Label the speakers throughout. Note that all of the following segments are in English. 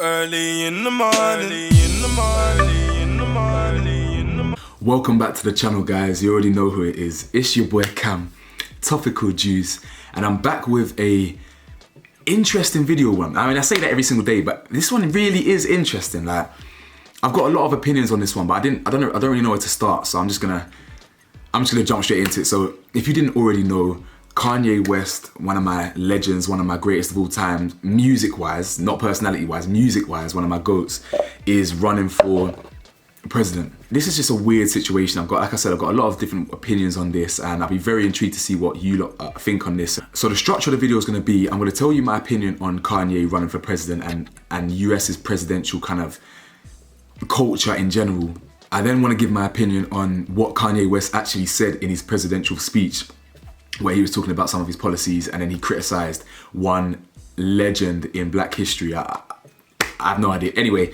Speaker 1: Early in the morning,
Speaker 2: Welcome back to the channel, guys. You already know who it is. It's your boy Cam, Topical Juice, and I'm back with a interesting video one. I mean, I say that every single day, but this one really is interesting. Like, I've got a lot of opinions on this one, but I don't really know where to start. So I'm just gonna jump straight into it. So if you didn't already know, Kanye West, one of my legends, one of my greatest of all time, music-wise, not personality-wise, music-wise, one of my GOATs, is running for president. This is just a weird situation. Like I said, I've got a lot of different opinions on this, and I'll be very intrigued to see what you lot think on this. So the structure of the video is going to be, I'm going to tell you my opinion on Kanye running for president and US's presidential kind of culture in general. I then want to give my opinion on what Kanye West actually said in his presidential speech, where he was talking about some of his policies, and then he criticized one legend in Black history. I have no idea. Anyway,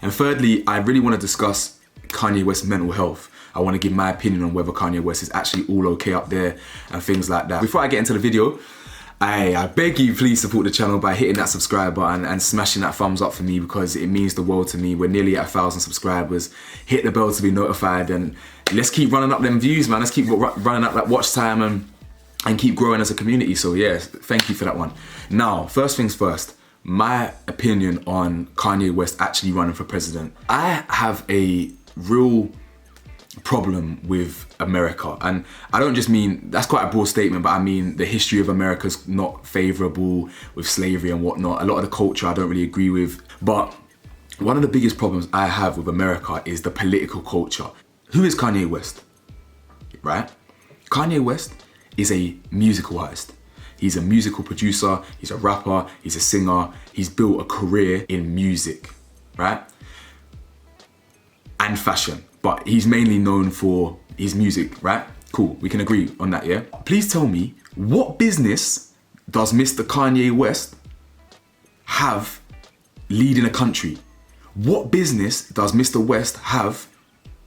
Speaker 2: and thirdly, I really want to discuss Kanye West's mental health. I want to give my opinion on whether Kanye West is actually all okay up there and things like that. Before I get into the video, I beg you, please support the channel by hitting that subscribe button and smashing that thumbs up for me, because it means the world to me. We're nearly at 1,000 subscribers. Hit the bell to be notified, and let's keep running up them views, man. Let's keep running up that watch time and keep growing as a community. So yeah, thank you for that one. Now, first things first, my opinion on Kanye West actually running for president. I have a real problem with America, and I don't just mean, that's quite a broad statement, but I mean the history of America's not favorable with slavery and whatnot. A lot of the culture I don't really agree with, but one of the biggest problems I have with America is the political culture. Who is Kanye West, right? Kanye West is a musical artist. He's a musical producer, he's a rapper, he's a singer, he's built a career in music, right? And fashion, but he's mainly known for his music, right? Cool, we can agree on that, yeah? Please tell me, what business does Mr. Kanye West have leading a country? What business does Mr. West have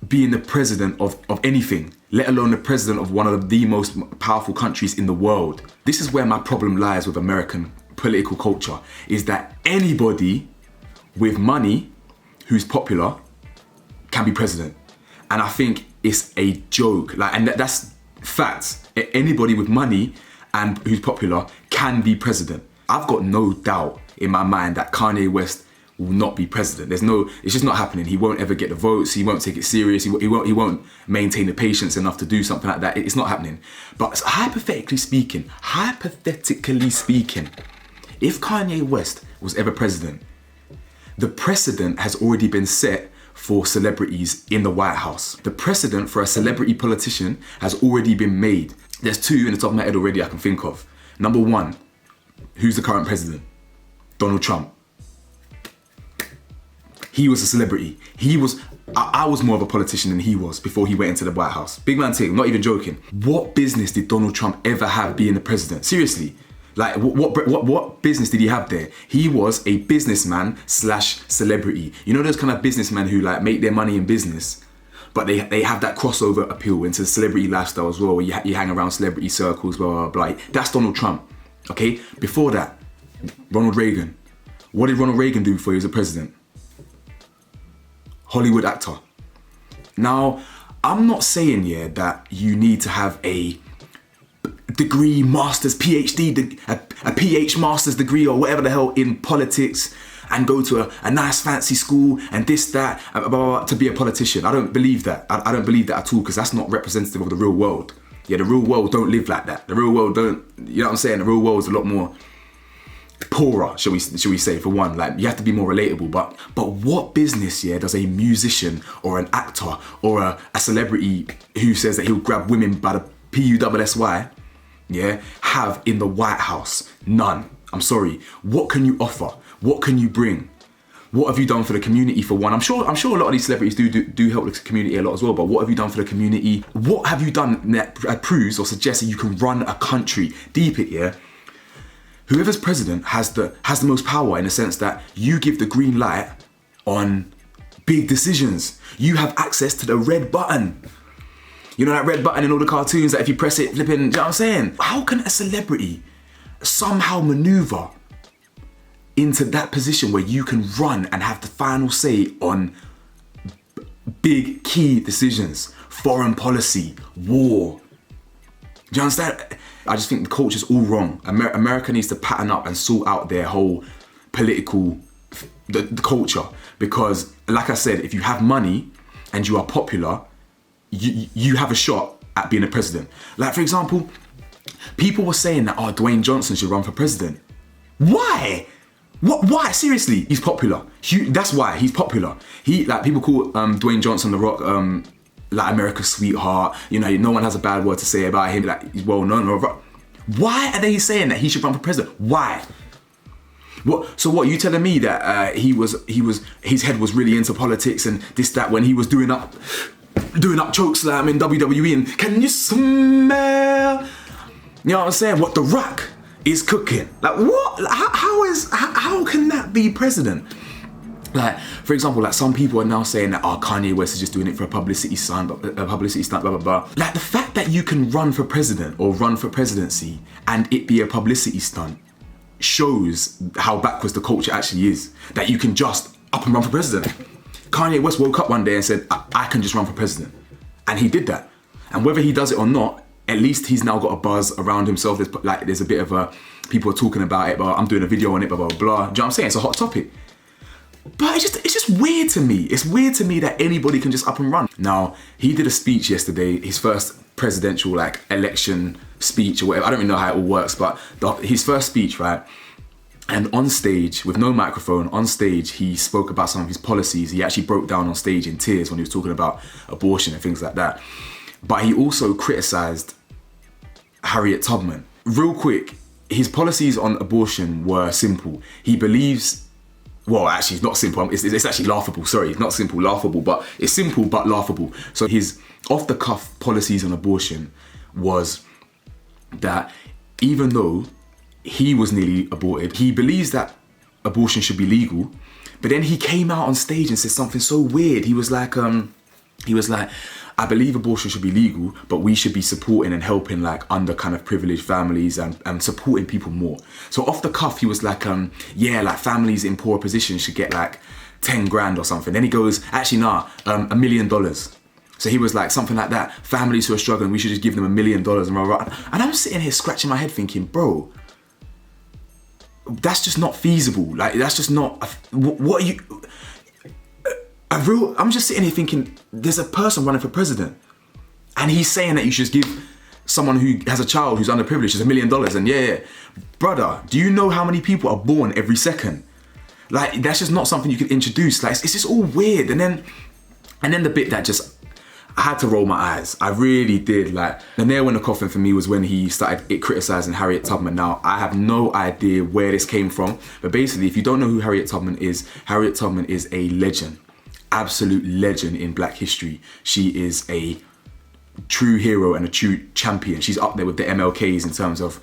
Speaker 2: being the president of anything, let alone the president of one of the most powerful countries in the world? This is where my problem lies with American political culture, is that anybody with money who's popular can be president. And I think it's a joke, and that's facts. Anybody with money and who's popular can be president. I've got no doubt in my mind that Kanye West will not be president. It's just not happening. He won't ever get the votes. He won't take it serious. He won't maintain the patience enough to do something like that. It's not happening. But hypothetically speaking, if Kanye West was ever president, the precedent has already been set for celebrities in the White House. The precedent for a celebrity politician has already been made. There's two in the top of my head already I can think of. Number one, who's the current president? Donald Trump. He was a celebrity. I was more of a politician than he was before he went into the White House. Big man thing, I'm not even joking. What business did Donald Trump ever have being the president? Seriously. Like, what business did he have there? He was a businessman / celebrity. You know those kind of businessmen who like make their money in business, but they have that crossover appeal into the celebrity lifestyle as well, where you hang around celebrity circles, blah, blah, blah. That's Donald Trump, okay? Before that, Ronald Reagan. What did Ronald Reagan do before he was a president? Hollywood actor. Now, I'm not saying, yeah, that you need to have a degree, master's, PhD, a PH master's degree or whatever the hell in politics and go to a nice fancy school and this, that, blah, blah, blah, to be a politician. I don't believe that. I don't believe that at all, because that's not representative of the real world. Yeah, the real world don't live like that. The real world don't, you know what I'm saying? The real world is a lot more poorer, shall we say, for one. Like, you have to be more relatable. But what business, yeah, does a musician or an actor or a celebrity who says that he'll grab women by the PUSSY, yeah, have in the White House? None. I'm sorry. What can you offer? What can you bring? What have you done for the community, for one? I'm sure a lot of these celebrities do help the community a lot as well, but what have you done for the community? What have you done that proves or suggests that you can run a country? Deep it, yeah? Whoever's president has the most power, in the sense that you give the green light on big decisions. You have access to the red button. You know that red button in all the cartoons that if you press it, flipping, you know what I'm saying? How can a celebrity somehow maneuver into that position where you can run and have the final say on big key decisions, foreign policy, war. Do you understand? I just think the culture's all wrong. America needs to pattern up and sort out their whole political, the culture. Because, like I said, if you have money and you are popular, you have a shot at being a president. Like, for example, people were saying that, Dwayne Johnson should run for president. Why? What? Why? Seriously, he's popular. That's why he's popular. People call Dwayne Johnson the Rock, like America's sweetheart. You know, no one has a bad word to say about him. Like, he's well known. Why are they saying that he should run for president? Why? What? So what? You telling me that his head was really into politics and this, that, when he was doing up choke slam in WWE and can you smell? You know what I'm saying? What The Rock is cooking? Like what? How can that be president? Like, for example, like some people are now saying that Kanye West is just doing it for a publicity stunt, blah blah blah. Like the fact that you can run for president or run for presidency and it be a publicity stunt shows how backwards the culture actually is. That you can just up and run for president. Kanye West woke up one day and said, I can just run for president. And he did that. And whether he does it or not, at least he's now got a buzz around himself. There's a bit of people are talking about it, but I'm doing a video on it, blah, blah, blah. Do you know what I'm saying? It's a hot topic. But it's just weird to me. It's weird to me that anybody can just up and run. Now, he did a speech yesterday, his first presidential election speech or whatever. I don't really know how it all works, but his first speech, right? And on stage, with no microphone, on stage, he spoke about some of his policies. He actually broke down on stage in tears when he was talking about abortion and things like that. But he also criticised Harriet Tubman. Real quick, his policies on abortion were simple. He believes, well, actually, it's not simple. It's actually laughable. Sorry, it's not simple, laughable, but it's simple but laughable. So his off-the-cuff policies on abortion was that even though he was nearly aborted, he believes that abortion should be legal. But then he came out on stage and said something so weird. He was like, I believe abortion should be legal, but we should be supporting and helping under kind of privileged families and supporting people more. So off the cuff, he was like, families in poor positions should get 10 grand or something. Then he goes, actually, nah, $1 million. So he was like, something like that. Families who are struggling, we should just give them $1 million. And I'm sitting here scratching my head thinking, bro, that's just not feasible. That's just not, what are you, I'm just sitting here thinking, there's a person running for president and he's saying that you should give someone who has a child who's underprivileged just $1 million. And yeah, brother, do you know how many people are born every second? That's just not something you can introduce. It's just all weird. And then the bit that just, I had to roll my eyes. I really did. The nail in the coffin for me was when he started criticising Harriet Tubman. Now, I have no idea where this came from, but basically, if you don't know who Harriet Tubman is a legend. Absolute legend in Black history. She is a true hero and a true champion. She's up there with the MLKs in terms of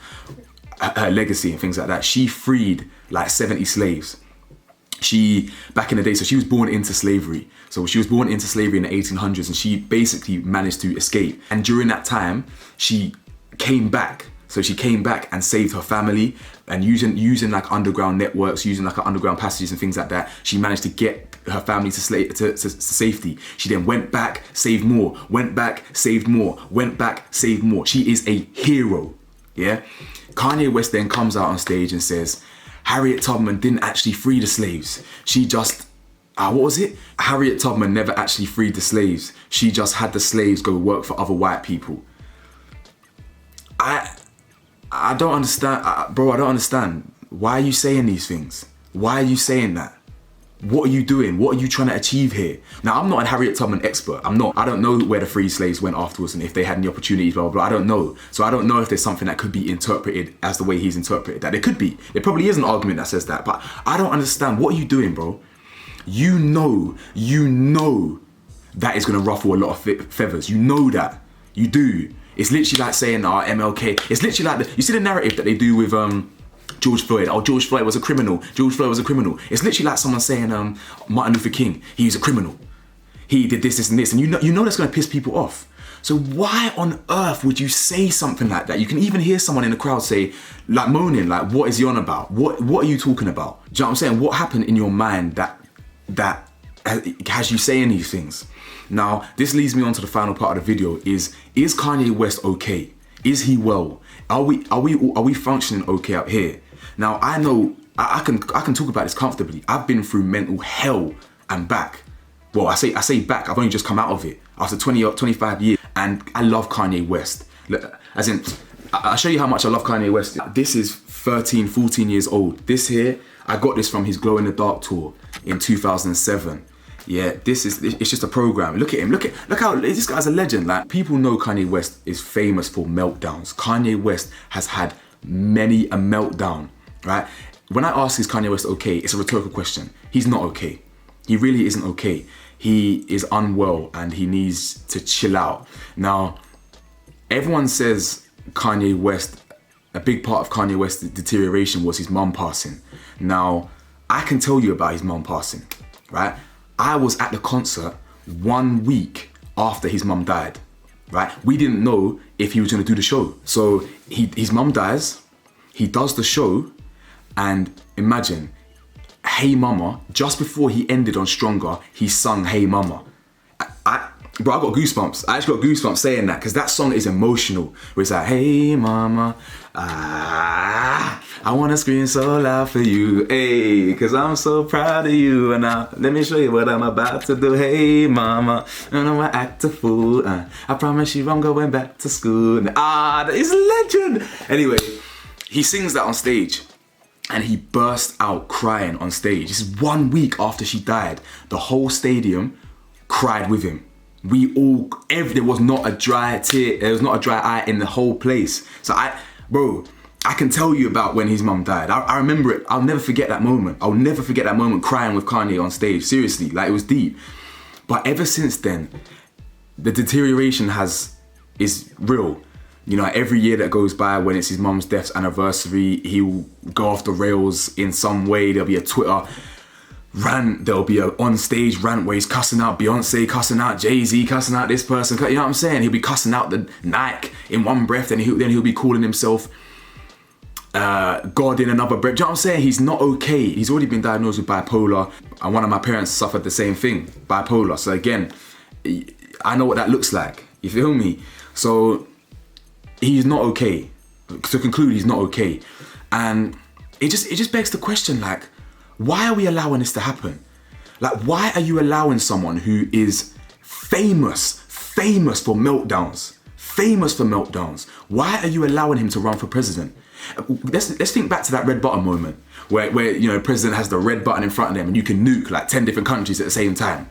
Speaker 2: her legacy and things like that. She freed 70 slaves. Back in the day, so she was born into slavery. So she was born into slavery in the 1800s and she basically managed to escape. And during that time, she came back. So she came back and saved her family and using underground networks, using underground passages and things like that, she managed to get her family to safety. She then went back, saved more, went back, saved more, went back, saved more. She is a hero, yeah? Kanye West then comes out on stage and says, Harriet Tubman didn't actually free the slaves. She just, what was it? Harriet Tubman never actually freed the slaves. She just had the slaves go work for other white people. I don't understand, bro, I don't understand. Why are you saying these things? Why are you saying that? What are you doing? What are you trying to achieve here? Now, I'm not a Harriet Tubman expert. I don't know where the free slaves went afterwards and if they had any opportunities, blah, blah, blah. I don't know. So I don't know if there's something that could be interpreted as the way he's interpreted that. There could be. There probably is an argument that says that, but I don't understand. What are you doing, bro? You know that is going to ruffle a lot of feathers. You know that. You do. It's literally like saying, MLK. It's literally like, you see the narrative that they do with George Floyd. George Floyd was a criminal. George Floyd was a criminal. It's literally like someone saying Martin Luther King, he's a criminal. He did this, this, and this. And you know that's going to piss people off. So why on earth would you say something like that? You can even hear someone in the crowd say, like moaning, like, what is he on about? What are you talking about? Do you know what I'm saying? What happened in your mind that has you saying these things? Now, this leads me on to the final part of the video is Kanye West okay? Is he well? Are we functioning okay up here? Now, I know I can talk about this comfortably. I've been through mental hell and back. Well, I say back, I've only just come out of it after 25 years, and I love Kanye West. As in, I'll show you how much I love Kanye West. This is 13, 14 years old. This here, I got this from his Glow in the Dark tour in 2007. Yeah, it's just a program. Look at him, look how, this guy's a legend. Like, people know Kanye West is famous for meltdowns. Kanye West has had many a meltdown, right? When I ask is Kanye West okay, it's a rhetorical question. He's not okay. He really isn't okay. He is unwell and he needs to chill out. Now, everyone says Kanye West, a big part of Kanye West's deterioration was his mum passing. Now, I can tell you about his mum passing, right? I was at the concert 1 week after his mum died, right? We didn't know if he was gonna do the show. So his mum dies, he does the show, and imagine, Hey Mama, just before he ended on Stronger, he sung Hey Mama. Bro, I got goosebumps. I actually got goosebumps saying that, because that song is emotional. Where it's like, hey mama, I wanna scream so loud for you, hey, cause I'm so proud of you. And now, let me show you what I'm about to do. Hey mama, and I'm gonna act a fool. I promise you I'm going back to school. That is a legend. Anyway, he sings that on stage. And he burst out crying on stage. This is 1 week after she died. The whole stadium cried with him. There was not a dry tear, there was not a dry eye in the whole place. So I can tell you about when his mum died. I remember it. I'll never forget that moment. I'll never forget that moment crying with Kanye on stage. Seriously, like, it was deep. But ever since then, the deterioration is real. You know, every year that goes by when it's his mum's death's anniversary, he'll go off the rails in some way. There'll be a Twitter rant, there'll be an on-stage rant where he's cussing out Beyonce, cussing out Jay-Z, cussing out this person. You know what I'm saying? He'll be cussing out the Nike in one breath, and then he'll be calling himself God in another breath. Do you know what I'm saying? He's not okay. He's already been diagnosed with bipolar, and one of my parents suffered the same thing, bipolar. So again, I know what that looks like. You feel me? So he's not okay. To conclude, he's not okay. And it just begs the question, like, why are we allowing this to happen? Like, why are you allowing someone who is famous for meltdowns, why are you allowing him to run for president? Let's think back to that red button moment where you know, the president has the red button in front of them and you can nuke like 10 different countries at the same time.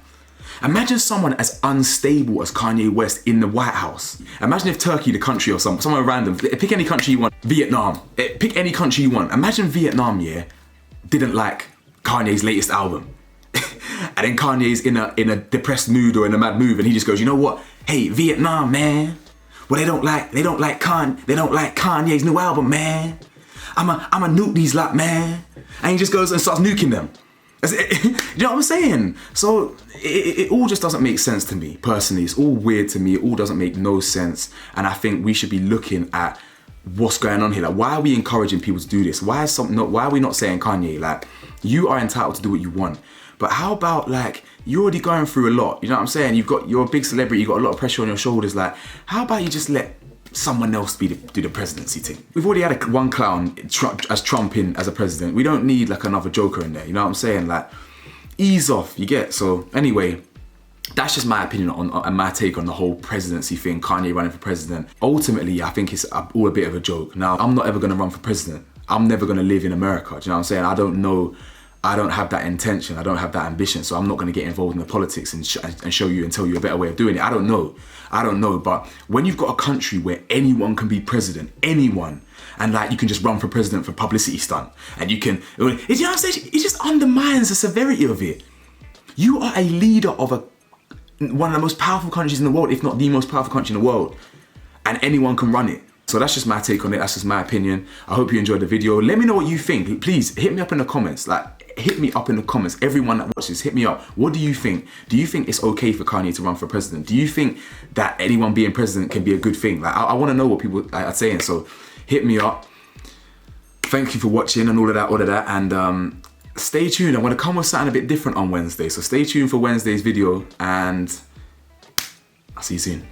Speaker 2: Imagine someone as unstable as Kanye West in the White House. Imagine if Turkey, the country, or somewhere random, pick any country you want, Vietnam, pick any country you want. Imagine Vietnam, yeah, didn't like Kanye's latest album. And then Kanye's in a depressed mood or in a mad mood, and he just goes, you know what? Hey, Vietnam, man. Well, they don't like Kanye's new album, man. I'ma nuke these lot, man. And he just goes and starts nuking them. You know what I'm saying? So it all just doesn't make sense to me, personally. It's all weird to me. It all doesn't make no sense. And I think we should be looking at what's going on here. Like, why are we encouraging people to do this? Why are we not saying, Kanye, like, you are entitled to do what you want, but how about, like, you're already going through a lot, you know what I'm saying? You're a big celebrity, you've got a lot of pressure on your shoulders. Like, how about you just let someone else do the presidency thing? We've already had one clown as Trump in as a president. We don't need like another Joker in there, you know what I'm saying? Like, ease off, you get? So anyway, that's just my opinion on my take on the whole presidency thing, Kanye running for president. Ultimately, I think it's all a bit of a joke. Now, I'm not ever gonna run for president. I'm never gonna live in America, do you know what I'm saying? I don't have that intention, I don't have that ambition, so I'm not gonna get involved in the politics and show you and tell you a better way of doing it. I don't know, but when you've got a country where anyone can be president, anyone, and like you can just run for president for publicity stunt, and you know what I'm saying? It just undermines the severity of it. You are a leader of one of the most powerful countries in the world, if not the most powerful country in the world, and anyone can run it. So that's just my take on it. That's just my opinion. I hope you enjoyed the video. Let me know what you think. Please hit me up in the comments. Like, hit me up in the comments. Everyone that watches, hit me up. What do you think? Do you think it's okay for Kanye to run for president? Do you think that anyone being president can be a good thing? Like, I want to know what people are saying. So hit me up. Thank you for watching and all of that. And stay tuned. I'm going to come with something a bit different on Wednesday. So stay tuned for Wednesday's video, and I'll see you soon.